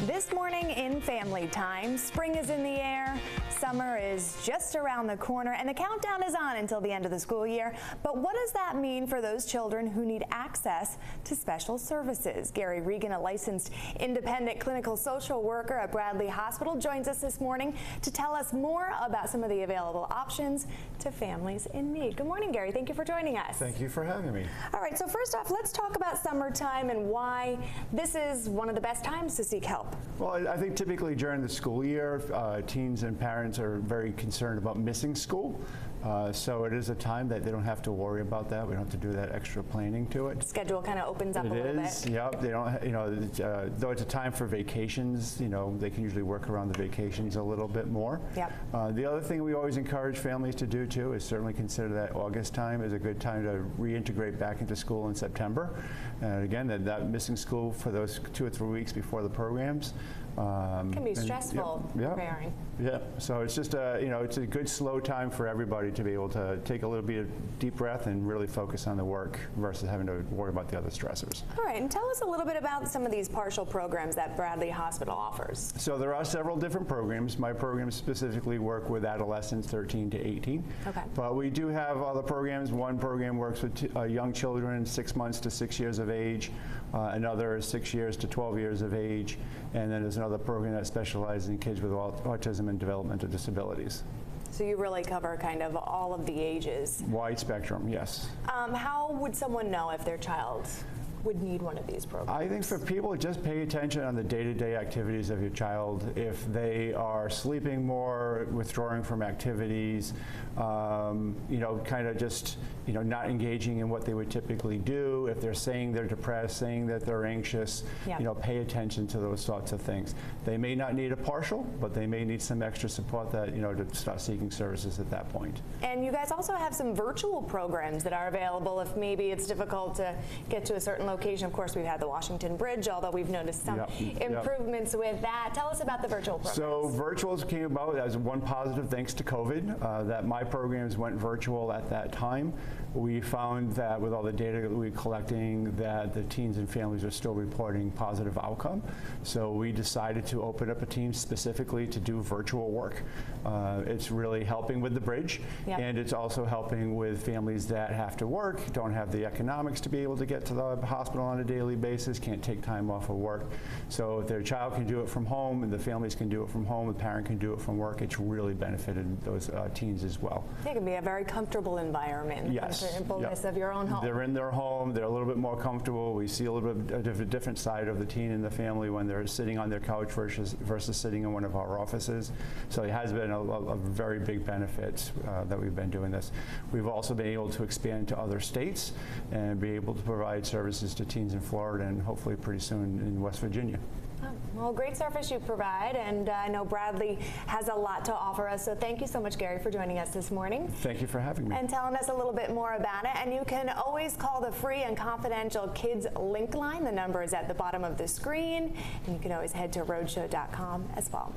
This morning in Family Time, spring is in the air, summer is just around the corner, and the countdown is on until the end of the school year. But what does that mean for those children who need access to special services? Gary Regan, a licensed independent clinical social worker at Bradley Hospital, joins us this morning to tell us more about some of the available options to families in need. Good morning, Gary. Thank you for joining us. Thank you for having me. All right, so first off, let's talk about summertime and why this is one of the best times to seek help. Well, I think typically during the school year, teens and parents are very concerned about missing school. So it is a time that they don't have to worry about that. We don't have to do that extra planning to it. Schedule kind of opens up a little bit. It is, yep. They don't, though it's a time for vacations, they can usually work around the vacations a little bit more. Yep. The other thing we always encourage families to do too is certainly consider that August time is a good time to reintegrate back into school in September. And again, that missing school for those 2 or 3 weeks before the programs. Can be stressful preparing. Yeah, so it's just it's a good slow time for everybody to be able to take a little bit of deep breath and really focus on the work versus having to worry about the other stressors. All right, and tell us a little bit about some of these partial programs that Bradley Hospital offers. So there are several different programs. My programs specifically work with adolescents 13 to 18. Okay. But we do have other programs. One program works with young children 6 months to 6 years of age. Another is 6 years to 12 years of age. And then there's another program that specializes in kids with autism and developmental disabilities. So you really cover kind of all of the ages. Wide spectrum, yes. How would someone know if their child would need one of these programs? I think for people, just pay attention on the day-to-day activities of your child. If they are sleeping more, withdrawing from activities, kind of just not engaging in what they would typically do. If they're saying they're depressed, saying that they're anxious, pay attention to those sorts of things. They may not need a partial, but they may need some extra support that to start seeking services at that point. And you guys also have some virtual programs that are available if maybe it's difficult to get to a certain location. Of course, we've had the Washington Bridge, although we've noticed some improvements with that. Tell us about the virtual programs. So virtuals came about as one positive thanks to COVID, that my programs went virtual at that time. We found that with all the data that we were collecting that the teens and families are still reporting positive outcome. So we decided to open up a team specifically to do virtual work. It's really helping with the bridge, and it's also helping with families that have to work, don't have the economics to be able to get to the hospital on a daily basis, can't take time off of work. So if their child can do it from home and the families can do it from home, the parent can do it from work, it's really benefited those teens as well. It can be a very comfortable environment. Yes. Comfortableness of your own home. They're in their home, they're a little bit more comfortable. We see a little bit of a different side of the teen and the family when they're sitting on their couch versus sitting in one of our offices. So it has been a very big benefit that we've been doing this. We've also been able to expand to other states and be able to provide services to teens in Florida and hopefully pretty soon in West Virginia. Well, great service you provide, and I know Bradley has a lot to offer us, so thank you so much, Gary, for joining us this morning. Thank you for having me. And telling us a little bit more about it. And you can always call the free and confidential Kids Link line. The number is at the bottom of the screen, and you can always head to roadshow.com as well.